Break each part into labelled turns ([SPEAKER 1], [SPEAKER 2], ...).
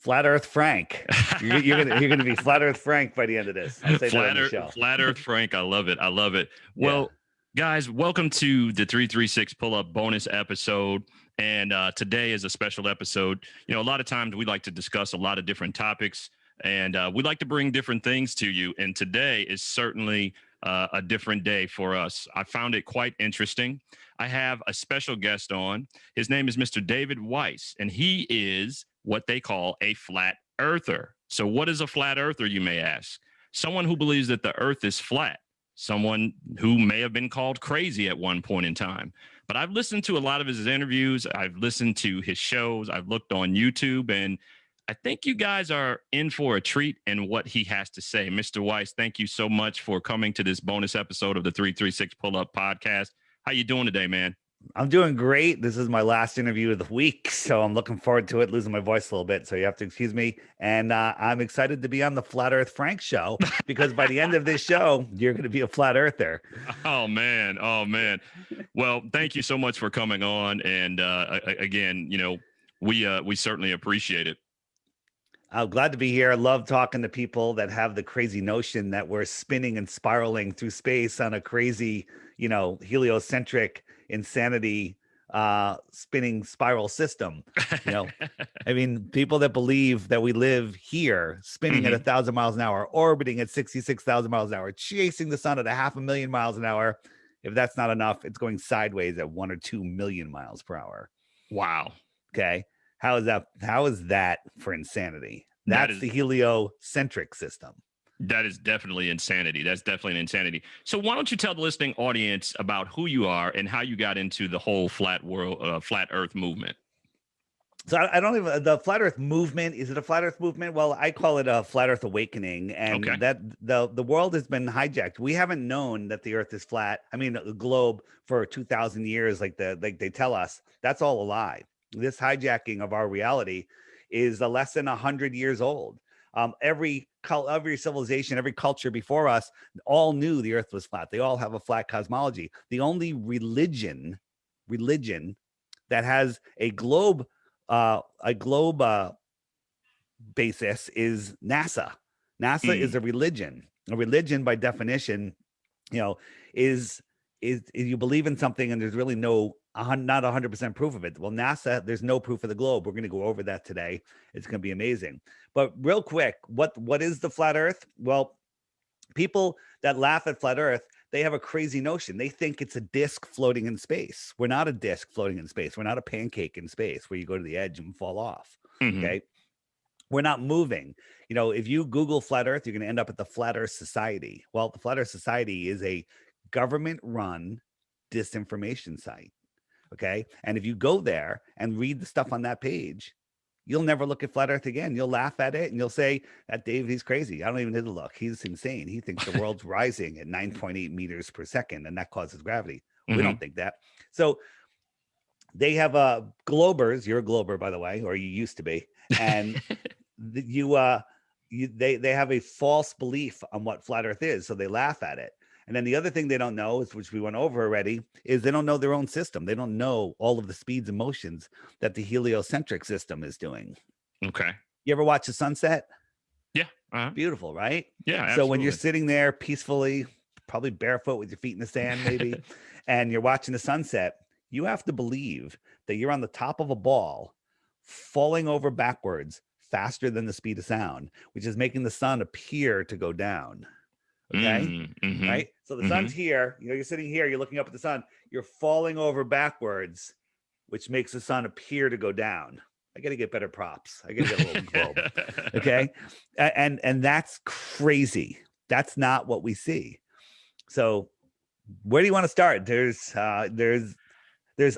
[SPEAKER 1] Flat Earth Frank. You're gonna be Flat Earth Frank by the end of this. I'll say that on the show.
[SPEAKER 2] Flat Earth Frank. I love it. I love it.
[SPEAKER 1] Yeah.
[SPEAKER 2] Well, guys, welcome to the 336 Pull Up bonus episode. And today is a special episode. You know, a lot of times we like to discuss a lot of different topics, and we like to bring different things to you. And today is certainly a different day for us. I found it quite interesting. I have a special guest on. His name is Mr. David Weiss, and he is what they call a flat earther. So what is a flat earther, you may ask? Someone who believes that the earth is flat, someone who may have been called crazy at one point in time. But I've listened to a lot of his interviews. I've listened to his shows. I've looked on YouTube, and I think you guys are in for a treat in what he has to say. Mr. Weiss, thank you so much for coming to this bonus episode of the 336 Pull Up podcast. How you doing today, man?
[SPEAKER 1] I'm doing great. This is my last interview of the week, so I'm looking forward to it. Losing my voice a little bit, so you have to excuse me. And I'm excited to be on the Flat Earth Frank show because by the end of this show, you're going to be a flat earther.
[SPEAKER 2] Oh man. Well, thank you so much for coming on. And again, you know, we certainly appreciate it.
[SPEAKER 1] I'm glad to be here. I love talking to people that have the crazy notion that we're spinning and spiraling through space on a crazy, heliocentric insanity spinning spiral system. I mean, people that believe that we live here spinning at 1,000 miles an hour, orbiting at 66,000 miles an hour, chasing the sun at 500,000 miles an hour. If that's not enough, it's going sideways at 1 or 2 million miles per hour.
[SPEAKER 2] Wow.
[SPEAKER 1] Okay. How is that for insanity? That's the heliocentric system.
[SPEAKER 2] That is definitely insanity. That's definitely an insanity. So why don't you tell the listening audience about who you are and how you got into the whole flat Earth movement?
[SPEAKER 1] So I don't even, the flat Earth movement, is it a flat Earth movement? Well, I call it a flat Earth awakening, and that the world has been hijacked. We haven't known that the Earth is flat. I mean, the globe for 2,000 years, like they tell us. That's all a lie. This hijacking of our reality is less than 100 years old. Every civilization, every culture before us, all knew the Earth was flat. They all have a flat cosmology. The only religion that has a globe basis is NASA. NASA is a religion. A religion, by definition, is you believe in something and there's really not 100% proof of it. Well, NASA, there's no proof of the globe. We're going to go over that today. It's going to be amazing. But real quick, what is the flat Earth? Well, people that laugh at flat Earth, they have a crazy notion. They think it's a disc floating in space. We're not a disc floating in space. We're not a pancake in space where you go to the edge and fall off. Okay. We're not moving. If you Google flat Earth, you're going to end up at the Flat Earth Society. Well, the Flat Earth Society is a government-run disinformation site. Okay. And if you go there and read the stuff on that page, you'll never look at flat Earth again. You'll laugh at it and you'll say that Dave, he's crazy. I don't even need to look. He's insane. He thinks the world's rising at 9.8 meters per second and that causes gravity. We don't think that. So they have globers. You're a glober, by the way, or you used to be. And they have a false belief on what flat Earth is. So they laugh at it. And then the other thing they don't know is, which we went over already, is they don't know their own system. They don't know all of the speeds and motions that the heliocentric system is doing.
[SPEAKER 2] Okay.
[SPEAKER 1] You ever watch the sunset?
[SPEAKER 2] Yeah.
[SPEAKER 1] Beautiful, right?
[SPEAKER 2] Yeah.
[SPEAKER 1] So
[SPEAKER 2] Absolutely.
[SPEAKER 1] when you're sitting there peacefully, probably barefoot with your feet in the sand, maybe, and you're watching the sunset, you have to believe that you're on the top of a ball falling over backwards faster than the speed of sound, which is making the sun appear to go down. Okay. Right. So the sun's here, you're sitting here, you're looking up at the sun, you're falling over backwards, which makes the sun appear to go down. I got to get better props. I got to get a little globe. Okay. And that's crazy. That's not what we see. So where do you want to start? There's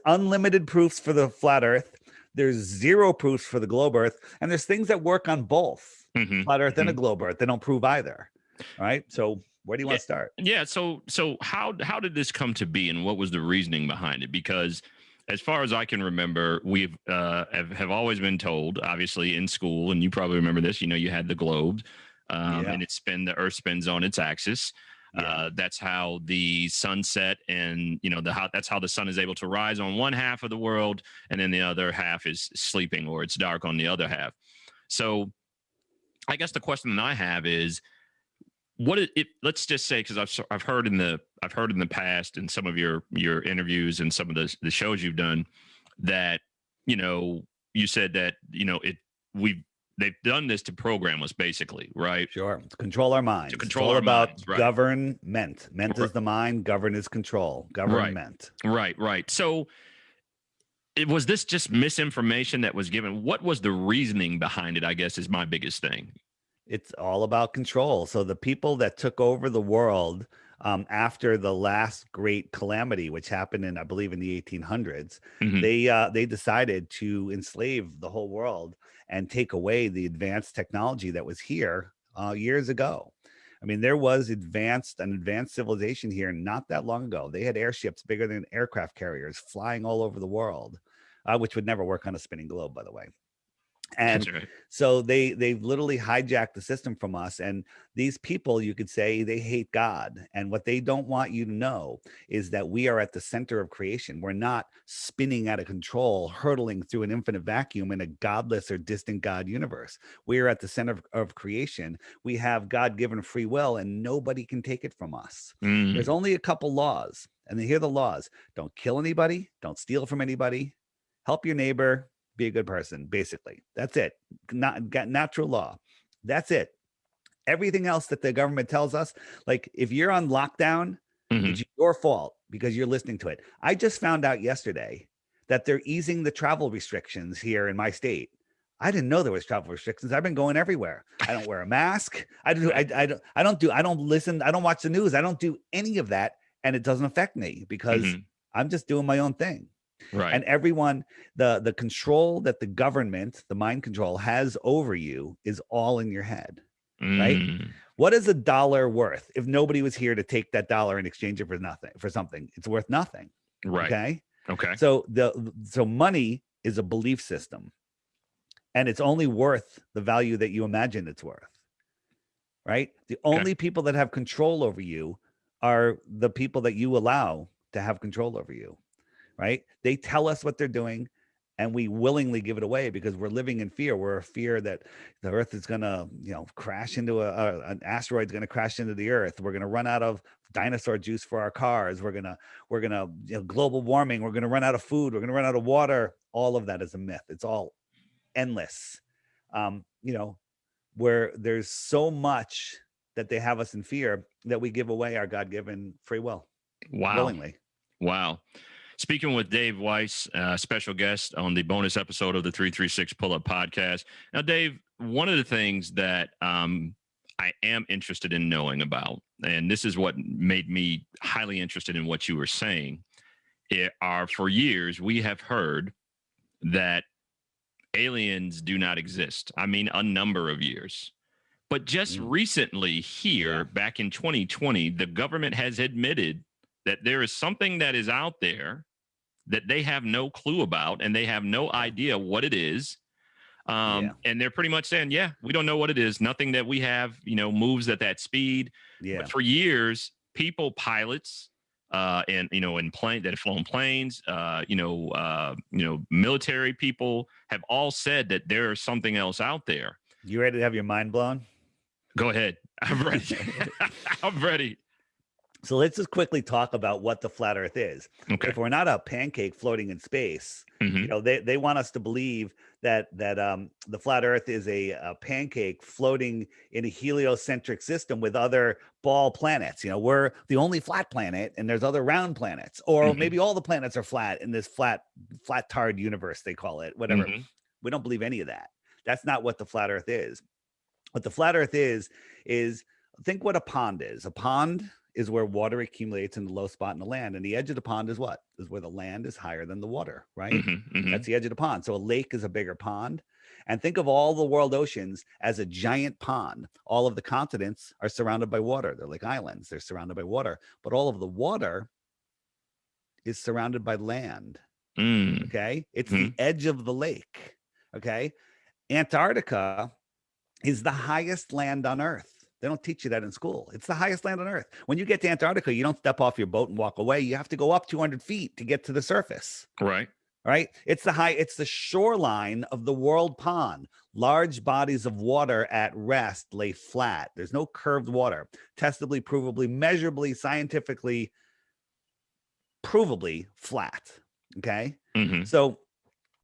[SPEAKER 1] unlimited proofs for the flat Earth. There's zero proofs for the globe Earth. And there's things that work on both flat Earth and a globe Earth. They don't prove either. All right. So where do you want to start?
[SPEAKER 2] Yeah. So how did this come to be, and what was the reasoning behind it? Because as far as I can remember, we've have always been told, obviously in school, and you probably remember this, you had the globe, and the Earth spins on its axis. That's how the sun set, and that's how the sun is able to rise on one half of the world, and then the other half is sleeping, or it's dark on the other half. So I guess the question that I have is, let's just say, because I've heard in the past in some of your interviews and some of the shows you've done that, you said that, they've done this to program us, basically, right?
[SPEAKER 1] Sure. To control our minds.
[SPEAKER 2] To control
[SPEAKER 1] it's all
[SPEAKER 2] our
[SPEAKER 1] about
[SPEAKER 2] minds, right.
[SPEAKER 1] government. Ment is the mind, govern is control. Government.
[SPEAKER 2] Right. So was this just misinformation that was given? What was the reasoning behind it, I guess, is my biggest thing.
[SPEAKER 1] It's all about control. So the people that took over the world after the last great calamity, which happened in, I believe, in the 1800s, they decided to enslave the whole world and take away the advanced technology that was here years ago. I mean, there was an advanced civilization here not that long ago. They had airships bigger than aircraft carriers flying all over the world, which would never work on a spinning globe, by the way. And
[SPEAKER 2] right.
[SPEAKER 1] So they've literally hijacked the system from us. And these people, you could say, they hate God. And what they don't want you to know is that we are at the center of creation. We're not spinning out of control, hurtling through an infinite vacuum in a godless or distant God universe. We are at the center of creation. We have God-given free will, and nobody can take it from us. There's only a couple laws. And here are the laws. Don't kill anybody. Don't steal from anybody. Help your neighbor. Be a good person, basically. That's it. Natural law. That's it. Everything else that the government tells us, like if you're on lockdown, it's your fault because you're listening to it. I just found out yesterday that they're easing the travel restrictions here in my state. I didn't know there was travel restrictions. I've been going everywhere. I don't wear a mask. I don't listen. I don't watch the news. I don't do any of that. And it doesn't affect me because I'm just doing my own thing.
[SPEAKER 2] Right.
[SPEAKER 1] And everyone, the control that the government, the mind control has over you is all in your head, right? What is a dollar worth if nobody was here to take that dollar and exchange it for something? It's worth nothing.
[SPEAKER 2] Right. Okay.
[SPEAKER 1] So money is a belief system, and it's only worth the value that you imagine it's worth, right? The only people that have control over you are the people that you allow to have control over you. Right? They tell us what they're doing and we willingly give it away because we're living in fear. We're a fear that the earth is going to, crash into an asteroid's going to crash into the earth. We're going to run out of dinosaur juice for our cars. We're going to global warming. We're going to run out of food. We're going to run out of water. All of that is a myth. It's all endless. Where there's so much that they have us in fear that we give away our God-given free will. Willingly.
[SPEAKER 2] Wow. Speaking with Dave Weiss, special guest on the bonus episode of the 336 Pull-Up Podcast. Now, Dave, one of the things that I am interested in knowing about, and this is what made me highly interested in what you were saying, for years we have heard that aliens do not exist. I mean, a number of years. But just recently here, back in 2020, the government has admitted that there is something that is out there that they have no clue about and they have no idea what it is. And they're pretty much saying, we don't know what it is. Nothing that we have, moves at that speed. But for years, pilots, in plane that have flown planes, military people have all said that there's something else out there.
[SPEAKER 1] You ready to have your mind blown?
[SPEAKER 2] Go ahead. I'm ready. I'm ready.
[SPEAKER 1] So let's just quickly talk about what the flat earth is.
[SPEAKER 2] Okay.
[SPEAKER 1] If we're not a pancake floating in space, they want us to believe that the flat earth is a pancake floating in a heliocentric system with other ball planets. We're the only flat planet and there's other round planets, or maybe all the planets are flat in this flat tard universe, they call it, whatever. We don't believe any of that. That's not what the flat earth is. What the flat earth is think what a pond is. A pond is where water accumulates in the low spot in the land. And the edge of the pond is what? Is where the land is higher than the water, right? That's the edge of the pond. So a lake is a bigger pond. And think of all the world oceans as a giant pond. All of the continents are surrounded by water. They're like islands. They're surrounded by water. But all of the water is surrounded by land. Okay? It's the edge of the lake. Okay? Antarctica is the highest land on Earth. They don't teach you that in school. It's the highest land on Earth. When you get to Antarctica, you don't step off your boat and walk away. You have to go up 200 feet to get to the surface.
[SPEAKER 2] Right.
[SPEAKER 1] right? It's the shoreline of the world pond. Large bodies of water at rest lay flat. There's no curved water. Testably, provably, measurably, scientifically, provably flat. Okay.
[SPEAKER 2] Mm-hmm.
[SPEAKER 1] So